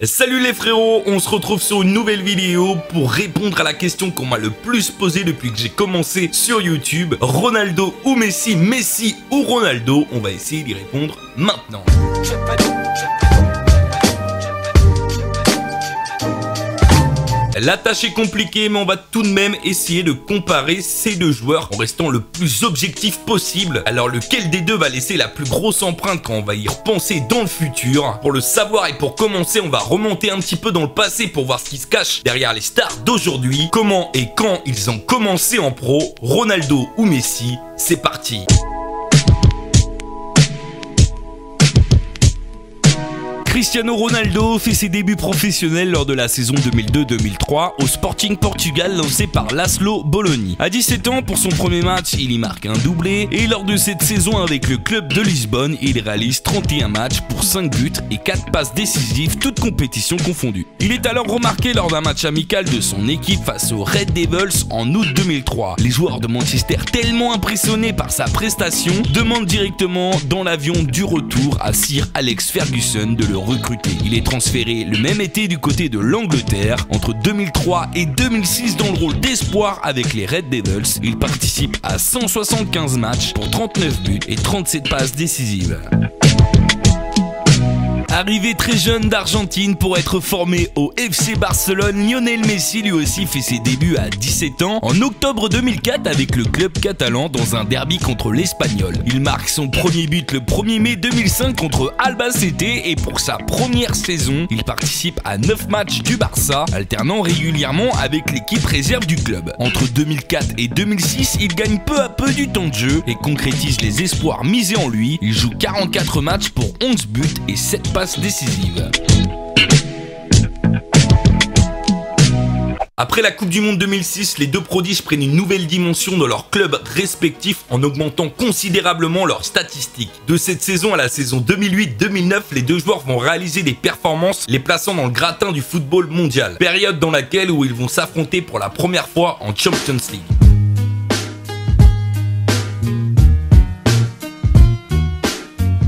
Salut les frérots, on se retrouve sur une nouvelle vidéo pour répondre à la question qu'on m'a le plus posée depuis que j'ai commencé sur YouTube. Ronaldo ou Messi, Messi ou Ronaldo? On va essayer d'y répondre maintenant. La tâche est compliquée, mais on va tout de même essayer de comparer ces deux joueurs en restant le plus objectif possible. Alors lequel des deux va laisser la plus grosse empreinte quand on va y repenser dans le futur? Pour le savoir et pour commencer, on va remonter un petit peu dans le passé pour voir ce qui se cache derrière les stars d'aujourd'hui. Comment et quand ils ont commencé en pro, Ronaldo ou Messi? C'est parti! Cristiano Ronaldo fait ses débuts professionnels lors de la saison 2002-2003 au Sporting Portugal lancé par Laszlo Bologna. À 17 ans, pour son premier match, il y marque un doublé et lors de cette saison avec le club de Lisbonne, il réalise 31 matchs pour 5 buts et 4 passes décisives, toutes compétitions confondues. Il est alors remarqué lors d'un match amical de son équipe face aux Red Devils en août 2003. Les joueurs de Manchester, tellement impressionnés par sa prestation, demandent directement dans l'avion du retour à Sir Alex Ferguson de le recruté. Il est transféré le même été du côté de l'Angleterre. Entre 2003 et 2006 dans le rôle d'espoir avec les Red Devils, il participe à 175 matchs pour 39 buts et 37 passes décisives. Arrivé très jeune d'Argentine pour être formé au FC Barcelone, Lionel Messi lui aussi fait ses débuts à 17 ans en octobre 2004 avec le club catalan dans un derby contre l'Espagnol. Il marque son premier but le 1er mai 2005 contre Albacete et pour sa première saison, il participe à 9 matchs du Barça, alternant régulièrement avec l'équipe réserve du club. Entre 2004 et 2006, il gagne peu à peu du temps de jeu et concrétise les espoirs misés en lui. Il joue 44 matchs pour 11 buts et 7 passes décisive. Après la Coupe du Monde 2006, les deux prodiges prennent une nouvelle dimension dans leurs clubs respectifs en augmentant considérablement leurs statistiques. De cette saison à la saison 2008-2009, les deux joueurs vont réaliser des performances les plaçant dans le gratin du football mondial, période dans laquelle ils vont s'affronter pour la première fois en Champions League.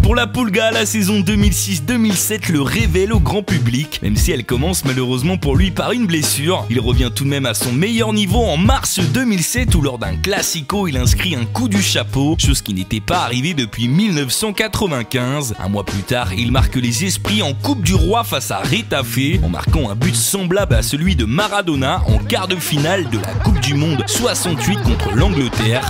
Pour la Pulga, la saison 2006-2007 le révèle au grand public, même si elle commence malheureusement pour lui par une blessure. Il revient tout de même à son meilleur niveau en mars 2007 où lors d'un classico il inscrit un coup du chapeau, chose qui n'était pas arrivée depuis 1995. Un mois plus tard, il marque les esprits en Coupe du Roi face à Retafe en marquant un but semblable à celui de Maradona en quart de finale de la Coupe du Monde 68 contre l'Angleterre.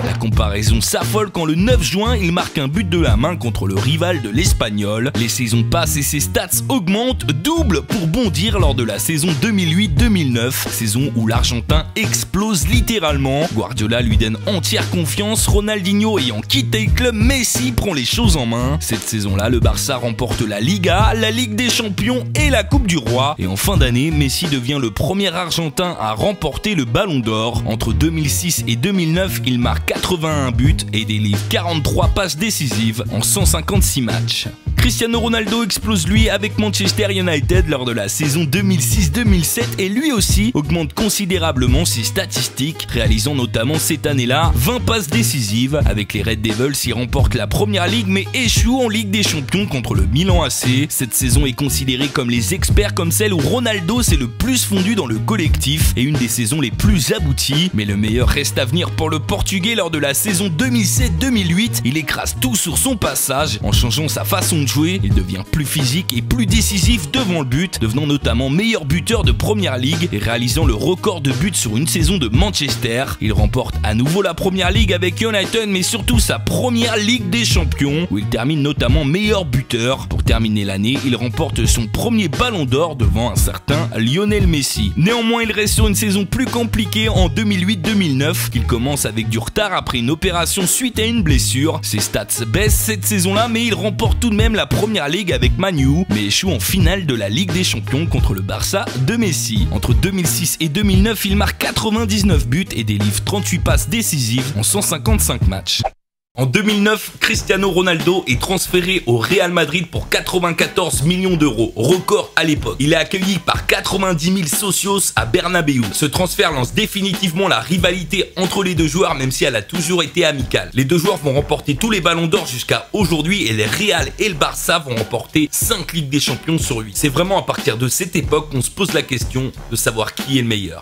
La comparaison s'affole quand le 9 juin, il marque un but de la main contre le rival de l'Espagnol. Les saisons passent et ses stats augmentent, double pour bondir lors de la saison 2008-2009, saison où l'Argentin explose littéralement. Guardiola lui donne entière confiance, Ronaldinho ayant quitté le club, Messi prend les choses en main. Cette saison-là, le Barça remporte la Liga, la Ligue des Champions et la Coupe du Roi. Et en fin d'année, Messi devient le premier Argentin à remporter le Ballon d'Or. Entre 2006 et 2009, il marque 81 buts et délivre 43 passes décisives en 156 matchs. Cristiano Ronaldo explose lui avec Manchester United lors de la saison 2006-2007 et lui aussi augmente considérablement ses statistiques, réalisant notamment cette année-là 20 passes décisives. Avec les Red Devils, il remporte la Première Ligue mais échoue en Ligue des Champions contre le Milan AC. Cette saison est considérée comme les experts comme celle où Ronaldo s'est le plus fondu dans le collectif et une des saisons les plus abouties. Mais le meilleur reste à venir pour le Portugais lors de la saison 2007-2008. Il écrase tout sur son passage en changeant sa façon de jouer, il devient plus physique et plus décisif devant le but, devenant notamment meilleur buteur de Première Ligue et réalisant le record de buts sur une saison de Manchester. Il remporte à nouveau la Première Ligue avec United mais surtout sa première Ligue des Champions où il termine notamment meilleur buteur. Pour terminer l'année, il remporte son premier Ballon d'Or devant un certain Lionel Messi. Néanmoins, il reste sur une saison plus compliquée en 2008-2009 qu'il commence avec du retard après une opération suite à une blessure. Ses stats baissent cette saison-là mais il remporte tout de même la Première Ligue avec Man U, mais échoue en finale de la Ligue des Champions contre le Barça de Messi. Entre 2006 et 2009, il marque 99 buts et délivre 38 passes décisives en 155 matchs. En 2009, Cristiano Ronaldo est transféré au Real Madrid pour 94 millions d'euros, record à l'époque. Il est accueilli par 90 000 socios à Bernabéu. Ce transfert lance définitivement la rivalité entre les deux joueurs, même si elle a toujours été amicale. Les deux joueurs vont remporter tous les ballons d'or jusqu'à aujourd'hui et les Real et le Barça vont remporter 5 Ligues des Champions sur 8. C'est vraiment à partir de cette époque qu'on se pose la question de savoir qui est le meilleur.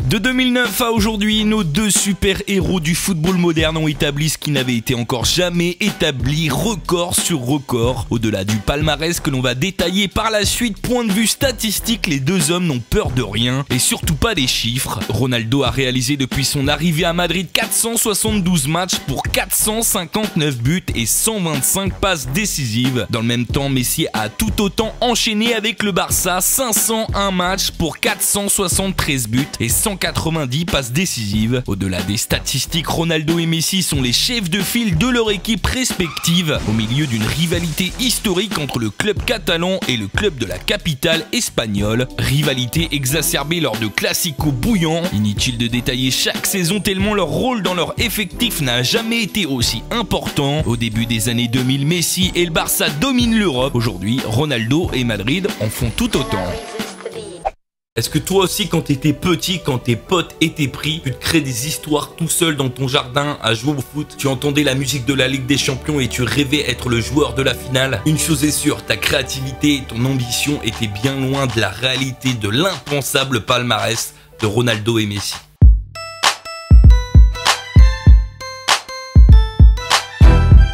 De 2009 à aujourd'hui, nos deux super-héros du football moderne ont établi ce qui n'avait été encore jamais établi, record sur record. Au-delà du palmarès que l'on va détailler par la suite, point de vue statistique, les deux hommes n'ont peur de rien et surtout pas des chiffres. Ronaldo a réalisé depuis son arrivée à Madrid 472 matchs pour 459 buts et 125 passes décisives. Dans le même temps, Messi a tout autant enchaîné avec le Barça, 501 matchs pour 473 buts et 190 passes décisives. Au-delà des statistiques, Ronaldo et Messi sont les chefs de file de leur équipe respective, au milieu d'une rivalité historique entre le club catalan et le club de la capitale espagnole. Rivalité exacerbée lors de classicos bouillants. Inutile de détailler chaque saison tellement leur rôle dans leur effectif n'a jamais été aussi important. Au début des années 2000, Messi et le Barça dominent l'Europe. Aujourd'hui, Ronaldo et Madrid en font tout autant. Est-ce que toi aussi, quand t'étais petit, quand tes potes étaient pris, tu te crées des histoires tout seul dans ton jardin à jouer au foot? Tu entendais la musique de la Ligue des Champions et tu rêvais être le joueur de la finale? Une chose est sûre, ta créativité et ton ambition étaient bien loin de la réalité de l'impensable palmarès de Ronaldo et Messi.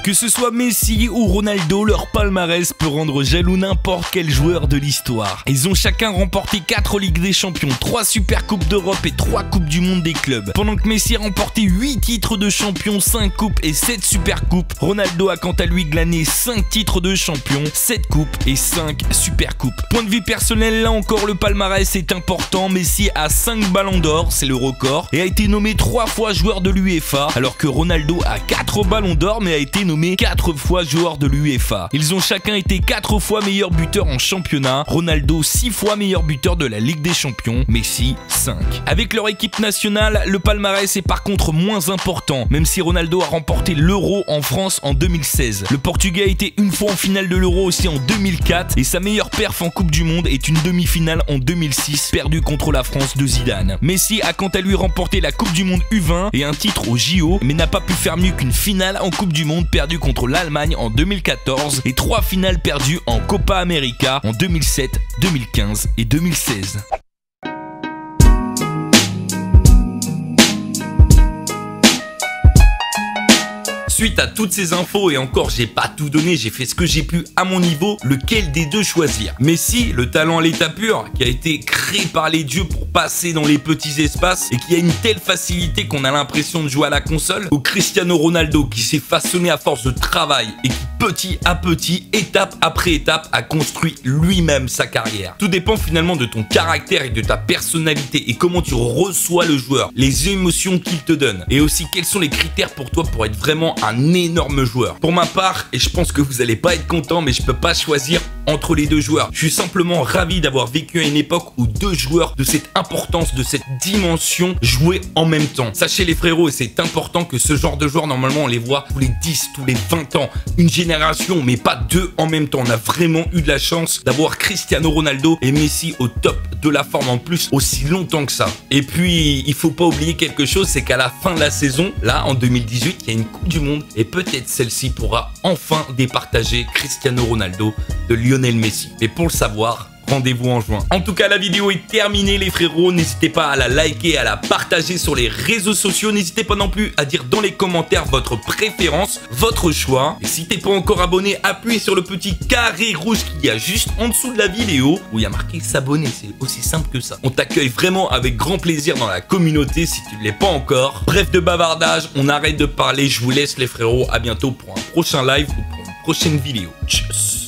Que ce soit Messi ou Ronaldo, leur palmarès peut rendre jaloux n'importe quel joueur de l'histoire. Ils ont chacun remporté 4 Ligues des Champions, 3 Super Coupes d'Europe et 3 Coupes du Monde des clubs. Pendant que Messi a remporté 8 titres de champion, 5 coupes et 7 Super Coupes, Ronaldo a quant à lui glané 5 titres de champion, 7 coupes et 5 Super Coupes. Point de vue personnel, là encore le palmarès est important. Messi a 5 ballons d'or, c'est le record, et a été nommé 3 fois joueur de l'UEFA, alors que Ronaldo a 4 ballons d'or mais a été nommé 4 fois joueur de l'UEFA. Ils ont chacun été 4 fois meilleur buteur en championnat, Ronaldo 6 fois meilleur buteur de la Ligue des Champions, Messi 5. Avec leur équipe nationale, le palmarès est par contre moins important, même si Ronaldo a remporté l'Euro en France en 2016. Le Portugais a été une fois en finale de l'Euro aussi en 2004 et sa meilleure perf en Coupe du Monde est une demi-finale en 2006 perdue contre la France de Zidane. Messi a quant à lui remporté la Coupe du Monde U20 et un titre au JO, mais n'a pas pu faire mieux qu'une finale en Coupe du Monde perdue contre l'Allemagne en 2014 et 3 finales perdues en Copa América en 2007, 2015 et 2016. Suite à toutes ces infos, et encore j'ai pas tout donné, j'ai fait ce que j'ai pu à mon niveau, lequel des deux choisir? Messi, le talent à l'état pur, qui a été créé par les dieux pour passer dans les petits espaces et qui a une telle facilité qu'on a l'impression de jouer à la console, ou Cristiano Ronaldo qui s'est façonné à force de travail et qui petit à petit, étape après étape, a construit lui-même sa carrière. Tout dépend finalement de ton caractère et de ta personnalité et comment tu reçois le joueur, les émotions qu'il te donne et aussi quels sont les critères pour toi pour être vraiment un énorme joueur. Pour ma part, et je pense que vous allez pas être content, mais je peux pas choisir entre les deux joueurs. Je suis simplement ravi d'avoir vécu à une époque où deux joueurs de cette importance, de cette dimension jouaient en même temps. Sachez les frérots, et c'est important que ce genre de joueurs, normalement on les voit tous les 10, tous les 20 ans, une génération, mais pas deux en même temps. On a vraiment eu de la chance d'avoir Cristiano Ronaldo et Messi au top de la forme en plus aussi longtemps que ça. Et puis, il faut pas oublier quelque chose, c'est qu'à la fin de la saison, là en 2018, il y a une Coupe du Monde et peut-être celle-ci pourra enfin départager Cristiano Ronaldo de Lionel Messi. Mais pour le savoir, rendez-vous en juin. En tout cas, la vidéo est terminée les frérots. N'hésitez pas à la liker, à la partager sur les réseaux sociaux. N'hésitez pas non plus à dire dans les commentaires votre préférence, votre choix. Et si t'es pas encore abonné, appuie sur le petit carré rouge qu'il y a juste en dessous de la vidéo où il y a marqué s'abonner. C'est aussi simple que ça. On t'accueille vraiment avec grand plaisir dans la communauté si tu ne l'es pas encore. Bref de bavardage, on arrête de parler. Je vous laisse les frérots. À bientôt pour un prochain live ou pour une prochaine vidéo. Tchuss.